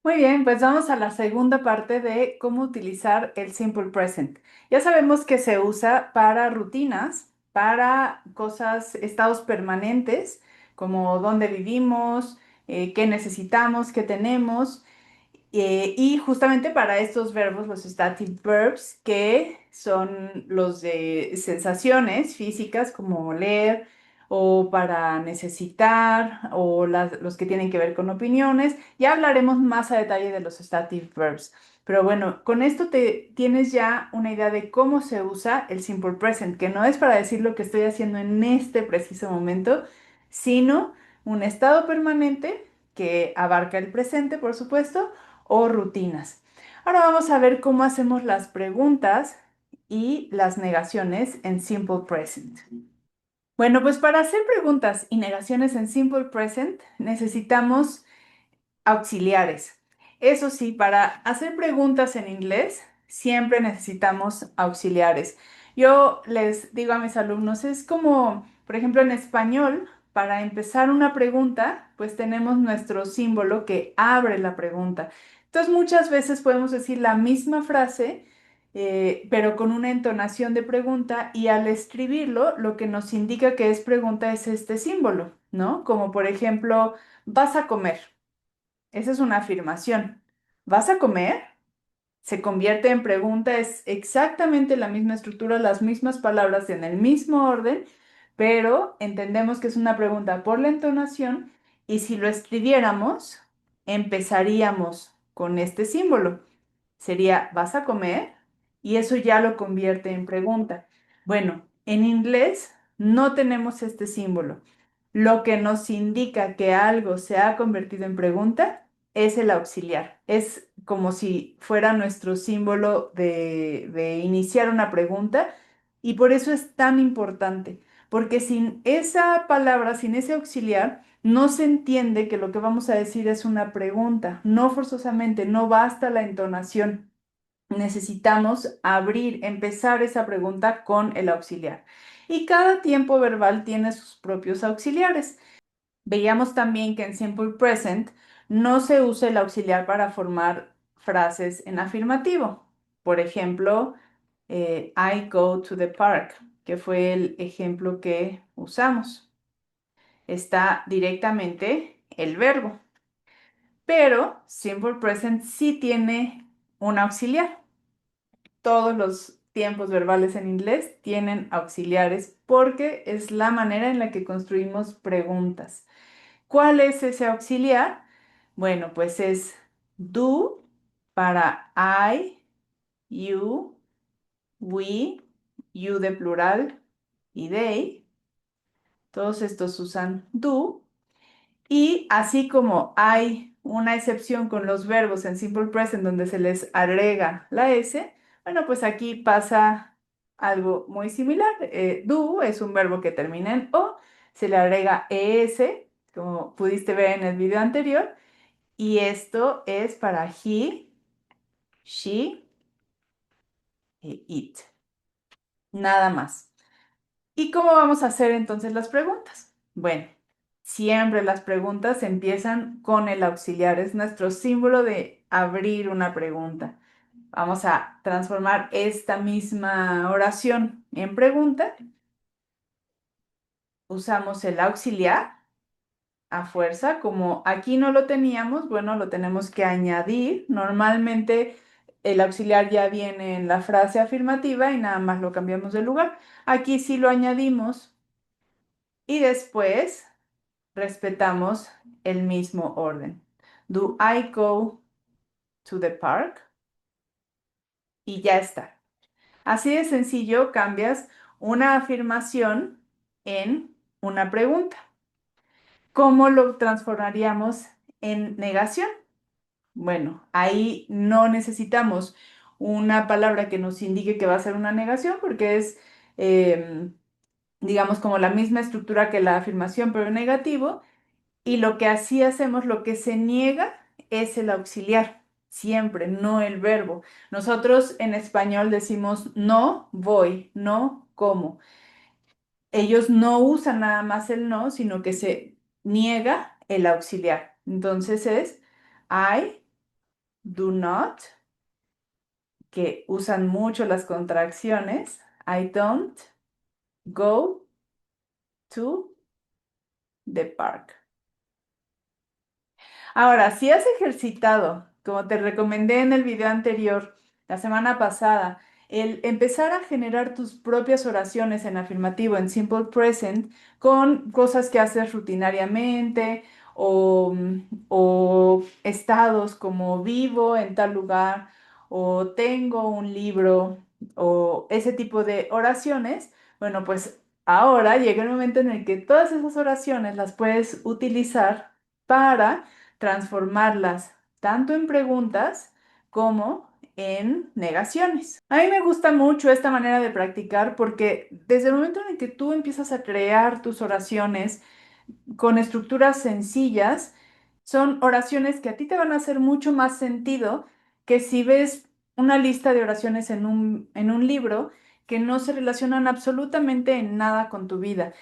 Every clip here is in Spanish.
Muy bien, pues vamos a la segunda parte de cómo utilizar el Simple Present. Ya sabemos que se usa para rutinas, para cosas, estados permanentes, como dónde vivimos, qué necesitamos, qué tenemos. Y justamente para estos verbos, los static verbs, que son los de sensaciones físicas como leer, o para necesitar, o los que tienen que ver con opiniones. Ya hablaremos más a detalle de los static verbs. Pero bueno, con esto te tienes ya una idea de cómo se usa el simple present, que no es para decir lo que estoy haciendo en este preciso momento, sino un estado permanente que abarca el presente, por supuesto, o rutinas. Ahora vamos a ver cómo hacemos las preguntas y las negaciones en Simple Present. Bueno, pues para hacer preguntas y negaciones en Simple Present necesitamos auxiliares. Eso sí, para hacer preguntas en inglés siempre necesitamos auxiliares. Yo les digo a mis alumnos, es como, por ejemplo, en español, para empezar una pregunta, pues tenemos nuestro símbolo que abre la pregunta. Entonces, muchas veces podemos decir la misma frase, pero con una entonación de pregunta y al escribirlo, lo que nos indica que es pregunta es este símbolo, ¿no? Como por ejemplo, vas a comer. Esa es una afirmación. ¿Vas a comer? Se convierte en pregunta, es exactamente la misma estructura, las mismas palabras en el mismo orden, pero entendemos que es una pregunta por la entonación y si lo escribiéramos, empezaríamos con este símbolo. Sería, ¿vas a comer? Y eso ya lo convierte en pregunta. Bueno, en inglés no tenemos este símbolo. Lo que nos indica que algo se ha convertido en pregunta es el auxiliar. Es como si fuera nuestro símbolo de iniciar una pregunta y por eso es tan importante, porque sin esa palabra, sin ese auxiliar, no se entiende que lo que vamos a decir es una pregunta. No forzosamente, no basta la entonación. Necesitamos abrir, empezar esa pregunta con el auxiliar. Y cada tiempo verbal tiene sus propios auxiliares. Veíamos también que en Simple Present no se usa el auxiliar para formar frases en afirmativo. Por ejemplo, I go to the park, que fue el ejemplo que usamos. Está directamente el verbo, pero Simple Present sí tiene un auxiliar. Todos los tiempos verbales en inglés tienen auxiliares porque es la manera en la que construimos preguntas. ¿Cuál es ese auxiliar? Bueno, pues es do para I, you, we, you de plural y they. Todos estos usan do. Y así como hay una excepción con los verbos en Simple Present donde se les agrega la S, bueno, pues aquí pasa algo muy similar. Do es un verbo que termina en O, se le agrega ES, como pudiste ver en el video anterior, y esto es para he, she e it. Nada más. ¿Y cómo vamos a hacer entonces las preguntas? Bueno, siempre las preguntas empiezan con el auxiliar, es nuestro símbolo de abrir una pregunta. Vamos a transformar esta misma oración en pregunta. Usamos el auxiliar a fuerza, como aquí no lo teníamos, bueno, lo tenemos que añadir. Normalmente el auxiliar ya viene en la frase afirmativa y nada más lo cambiamos de lugar. Aquí sí lo añadimos y después respetamos el mismo orden. Do I go to the park? Y ya está. Así de sencillo cambias una afirmación en una pregunta. ¿Cómo lo transformaríamos en negación? Bueno, ahí no necesitamos una palabra que nos indique que va a ser una negación porque es, digamos, como la misma estructura que la afirmación, pero en negativo. Y lo que así hacemos, lo que se niega es el auxiliar, siempre, no el verbo. Nosotros en español decimos no voy, no como. Ellos no usan nada más el no, sino que se niega el auxiliar. Entonces es I do not, que usan mucho las contracciones. I don't go to the park. Ahora, si has ejercitado, como te recomendé en el video anterior, la semana pasada, el empezar a generar tus propias oraciones en afirmativo, en simple present, con cosas que haces rutinariamente o estados como vivo en tal lugar o tengo un libro o ese tipo de oraciones, bueno, pues ahora llega el momento en el que todas esas oraciones las puedes utilizar para transformarlas tanto en preguntas como en negaciones. A mí me gusta mucho esta manera de practicar porque desde el momento en el que tú empiezas a crear tus oraciones con estructuras sencillas, son oraciones que a ti te van a hacer mucho más sentido que si ves una lista de oraciones en un libro que no se relacionan absolutamente en nada con tu vida.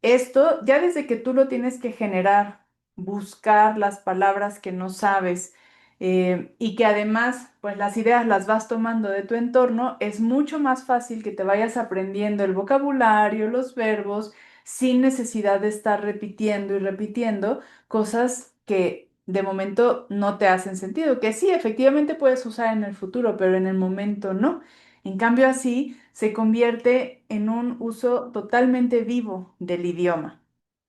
Esto, ya desde que tú lo tienes que generar, buscar las palabras que no sabes y que además, pues las ideas las vas tomando de tu entorno, es mucho más fácil que te vayas aprendiendo el vocabulario, los verbos, sin necesidad de estar repitiendo y repitiendo cosas que de momento no te hacen sentido, que sí, efectivamente puedes usar en el futuro, pero en el momento no. En cambio, así se convierte en un uso totalmente vivo del idioma.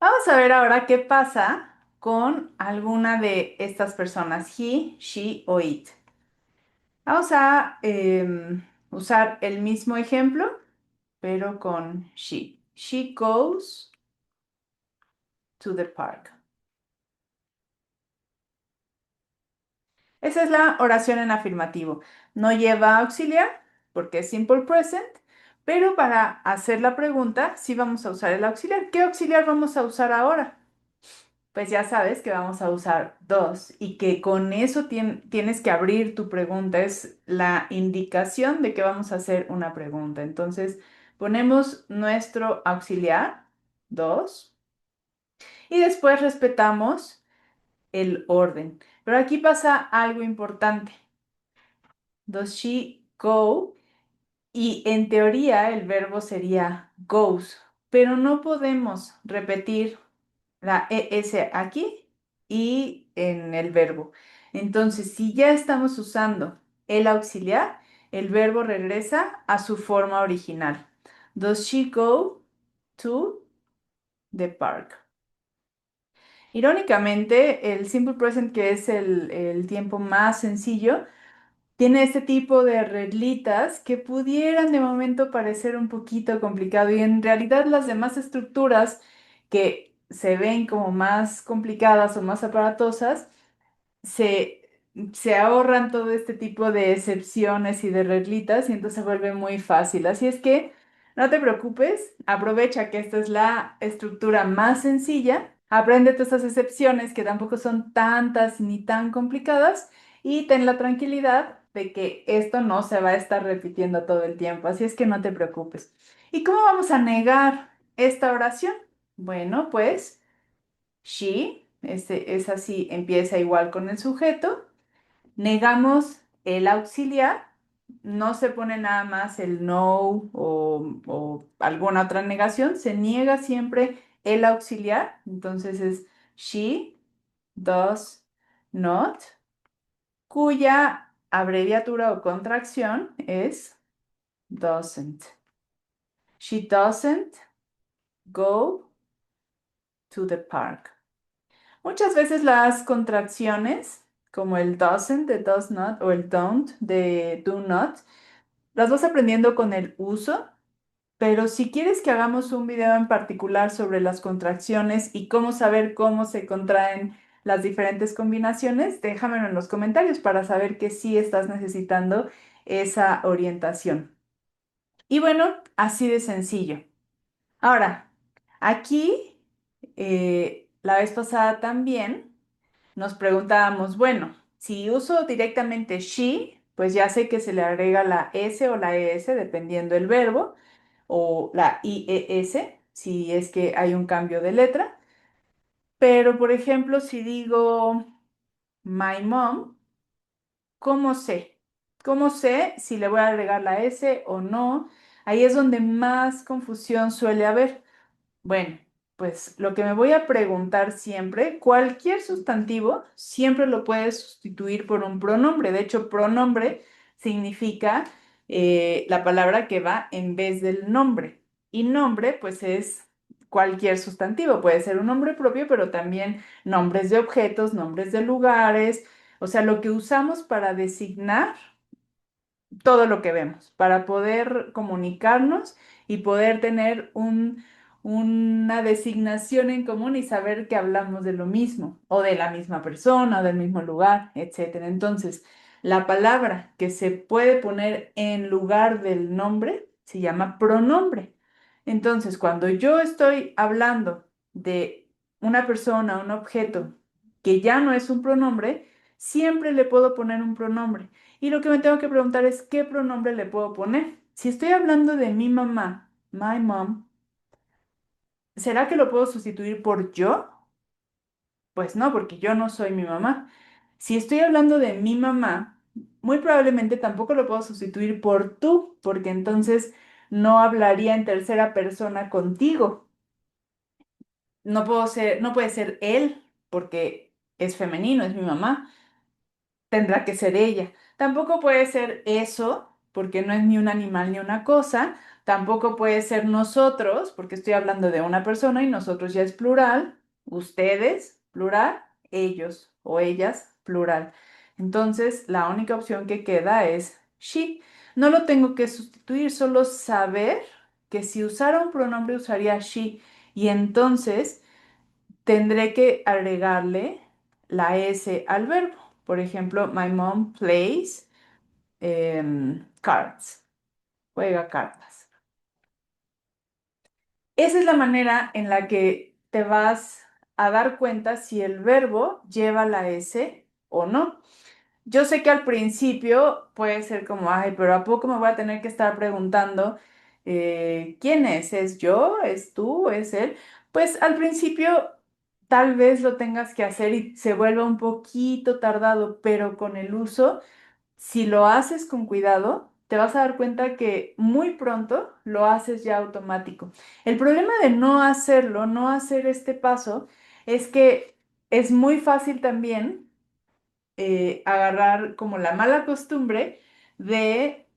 Vamos a ver ahora qué pasa con alguna de estas personas, he, she o it. Vamos a usar el mismo ejemplo, pero con she. She goes to the park. Esa es la oración en afirmativo. No lleva auxiliar porque es simple present, pero para hacer la pregunta sí vamos a usar el auxiliar. ¿Qué auxiliar vamos a usar ahora? Pues ya sabes que vamos a usar dos y que con eso tienes que abrir tu pregunta. Es la indicación de que vamos a hacer una pregunta. Entonces ponemos nuestro auxiliar, dos, y después respetamos el orden. Pero aquí pasa algo importante. Does she go? Y en teoría el verbo sería goes, pero no podemos repetir la ES aquí y en el verbo. Entonces, si ya estamos usando el auxiliar, el verbo regresa a su forma original. Does she go to the park? Irónicamente, el simple present, que es el tiempo más sencillo, tiene este tipo de reglitas que pudieran de momento parecer un poquito complicado y en realidad las demás estructuras que se ven como más complicadas o más aparatosas se, se ahorran todo este tipo de excepciones y de reglitas y entonces se vuelve muy fácil. Así es que no te preocupes, aprovecha que esta es la estructura más sencilla, aprende todas estas excepciones que tampoco son tantas ni tan complicadas y ten la tranquilidad de que esto no se va a estar repitiendo todo el tiempo. Así es que no te preocupes. ¿Y cómo vamos a negar esta oración? Bueno, pues... She, es así, empieza igual con el sujeto. Negamos el auxiliar. No se pone nada más el no o alguna otra negación. Se niega siempre el auxiliar. Entonces es she does not, cuya abreviatura o contracción es doesn't. She doesn't go to the park. Muchas veces las contracciones, como el doesn't de does not o el don't de do not, las vas aprendiendo con el uso, pero si quieres que hagamos un video en particular sobre las contracciones y cómo saber cómo se contraen las diferentes combinaciones, déjamelo en los comentarios para saber que sí estás necesitando esa orientación. Y bueno, así de sencillo. Ahora, aquí, la vez pasada también. Nos preguntábamos, bueno, si uso directamente she, pues ya sé que se le agrega la S o la ES dependiendo del verbo, o la IES si es que hay un cambio de letra. Pero, por ejemplo, si digo my mom ¿cómo sé? ¿Cómo sé si le voy a agregar la S o no? Ahí es donde más confusión suele haber. Bueno, pues lo que me voy a preguntar siempre, cualquier sustantivo siempre lo puedes sustituir por un pronombre. De hecho, pronombre significa la palabra que va en vez del nombre. Y nombre, pues es cualquier sustantivo. Puede ser un nombre propio, pero también nombres de objetos, nombres de lugares. O sea, lo que usamos para designar todo lo que vemos, para poder comunicarnos y poder tener una designación en común y saber que hablamos de lo mismo, o de la misma persona, o del mismo lugar, etcétera. Entonces, la palabra que se puede poner en lugar del nombre se llama pronombre. Entonces, cuando yo estoy hablando de una persona, un objeto, que ya no es un pronombre, siempre le puedo poner un pronombre. Y lo que me tengo que preguntar es, ¿qué pronombre le puedo poner? Si estoy hablando de mi mamá, my mom, ¿será que lo puedo sustituir por yo? Pues no, porque yo no soy mi mamá. Si estoy hablando de mi mamá, muy probablemente tampoco lo puedo sustituir por tú, porque entonces no hablaría en tercera persona contigo. No puede ser él, porque es femenino, es mi mamá. Tendrá que ser ella. Tampoco puede ser eso, porque no es ni un animal ni una cosa. Tampoco puede ser nosotros, porque estoy hablando de una persona y nosotros ya es plural. Ustedes, plural. Ellos o ellas, plural. Entonces, la única opción que queda es she. No lo tengo que sustituir, solo saber que si usara un pronombre usaría she. Y entonces tendré que agregarle la S al verbo. Por ejemplo, my mom plays cards. Juega cartas. Esa es la manera en la que te vas a dar cuenta si el verbo lleva la S o no. Yo sé que al principio puede ser como, ay, pero ¿a poco me voy a tener que estar preguntando quién es? ¿Es yo? ¿Es tú? ¿Es él? Pues al principio tal vez lo tengas que hacer y se vuelva un poquito tardado, pero con el uso, si lo haces con cuidado, te vas a dar cuenta que muy pronto lo haces ya automático. El problema de no hacerlo, no hacer este paso, es que es muy fácil también agarrar como la mala costumbre de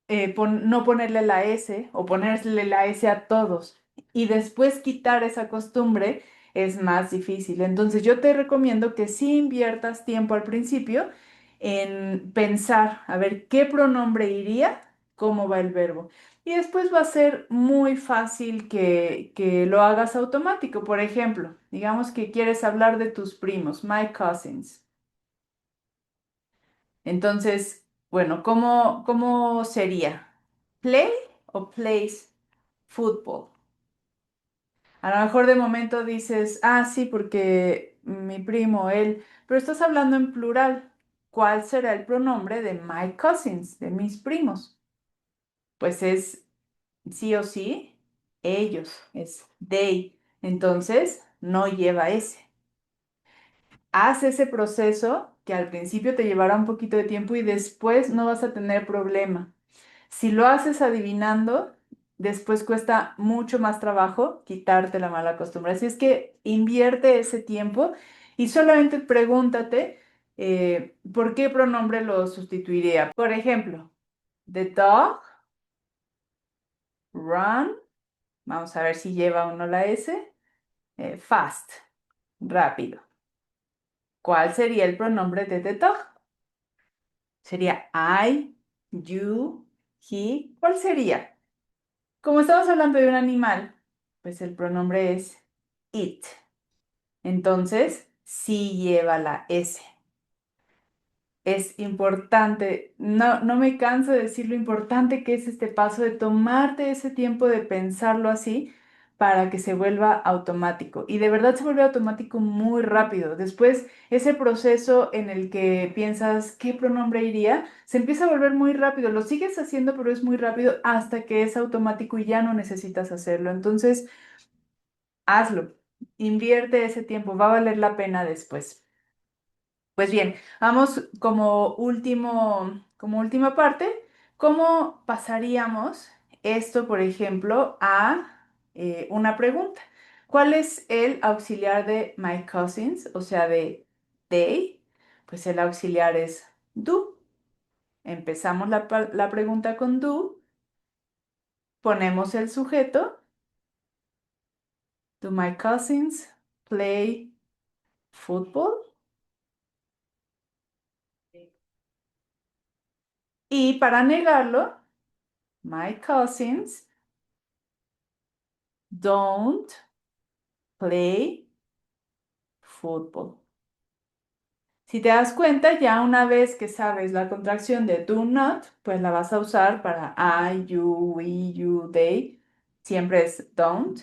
no ponerle la S o ponerle la S a todos y después quitar esa costumbre es más difícil. Entonces yo te recomiendo que sí inviertas tiempo al principio en pensar, a ver qué pronombre iría, cómo va el verbo. Y después va a ser muy fácil que lo hagas automático. Por ejemplo, digamos que quieres hablar de tus primos, my cousins. Entonces, bueno, ¿cómo sería? ¿Play o plays fútbol? A lo mejor de momento dices, ah, sí, porque mi primo, él, pero estás hablando en plural. ¿Cuál será el pronombre de my cousins, de mis primos? Pues es sí o sí, ellos, es they. Entonces, no lleva ese. Haz ese proceso que al principio te llevará un poquito de tiempo y después no vas a tener problema. Si lo haces adivinando, después cuesta mucho más trabajo quitarte la mala costumbre. Así es que invierte ese tiempo y solamente pregúntate por qué pronombre lo sustituiría. Por ejemplo, the dog, run, vamos a ver si lleva o no la S, fast, rápido. ¿Cuál sería el pronombre de the dog? ¿Sería I, you, he? ¿Cuál sería? Como estamos hablando de un animal, pues el pronombre es it. Entonces, sí lleva la S. Es importante, no me canso de decir lo importante que es este paso de tomarte ese tiempo de pensarlo así para que se vuelva automático. Y de verdad se vuelve automático muy rápido. Después, ese proceso en el que piensas qué pronombre iría, se empieza a volver muy rápido. Lo sigues haciendo, pero es muy rápido hasta que es automático y ya no necesitas hacerlo. Entonces, hazlo. Invierte ese tiempo, va a valer la pena después. Pues bien, vamos como última parte, ¿cómo pasaríamos esto, por ejemplo, a una pregunta? ¿Cuál es el auxiliar de my cousins? O sea, de they. Pues el auxiliar es do. Empezamos la pregunta con do, ponemos el sujeto, do my cousins play football? Y para negarlo, my cousins don't play football. Si te das cuenta, ya una vez que sabes la contracción de do not, pues la vas a usar para I, you, we, you, they. Siempre es don't.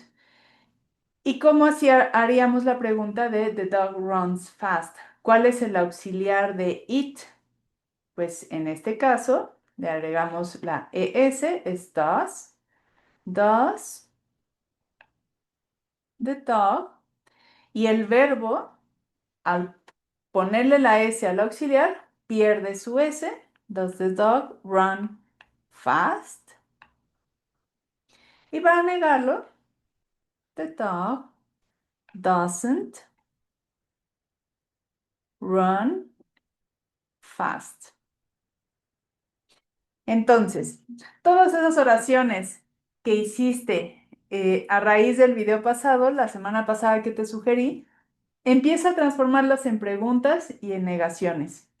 ¿Y cómo así haríamos la pregunta de the dog runs fast? ¿Cuál es el auxiliar de it? Pues en este caso le agregamos la es, es does. Does the dog. Y el verbo, al ponerle la S al auxiliar, pierde su S. Does the dog run fast? Y para negarlo, the dog doesn't run fast. Entonces, todas esas oraciones que hiciste a raíz del video pasado, la semana pasada que te sugerí, empieza a transformarlas en preguntas y en negaciones.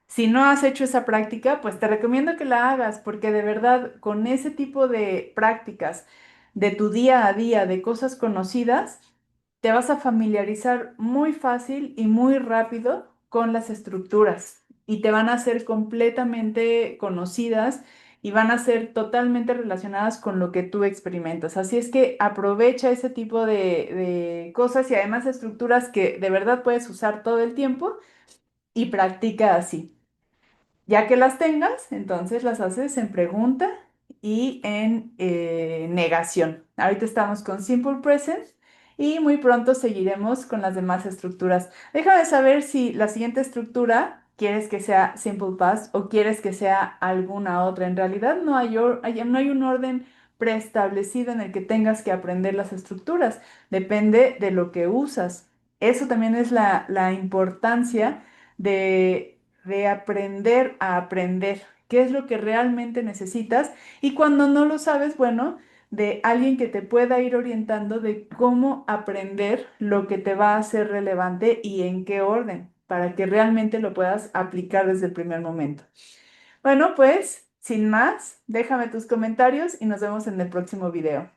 Si no has hecho esa práctica, pues te recomiendo que la hagas porque de verdad con ese tipo de prácticas de tu día a día, de cosas conocidas, te vas a familiarizar muy fácil y muy rápido con las estructuras y te van a ser completamente conocidas y van a ser totalmente relacionadas con lo que tú experimentas. Así es que aprovecha ese tipo de cosas y además estructuras que de verdad puedes usar todo el tiempo y practica así. Ya que las tengas, entonces las haces en pregunta y en negación. Ahorita estamos con Simple Present y muy pronto seguiremos con las demás estructuras. Déjame saber si la siguiente estructura quieres que sea Simple Past o quieres que sea alguna otra. En realidad no hay un orden preestablecido en el que tengas que aprender las estructuras. Depende de lo que usas. Eso también es la importancia de aprender a aprender, qué es lo que realmente necesitas y cuando no lo sabes, bueno, de alguien que te pueda ir orientando de cómo aprender lo que te va a ser relevante y en qué orden, para que realmente lo puedas aplicar desde el primer momento. Bueno, pues, sin más, déjame tus comentarios y nos vemos en el próximo video.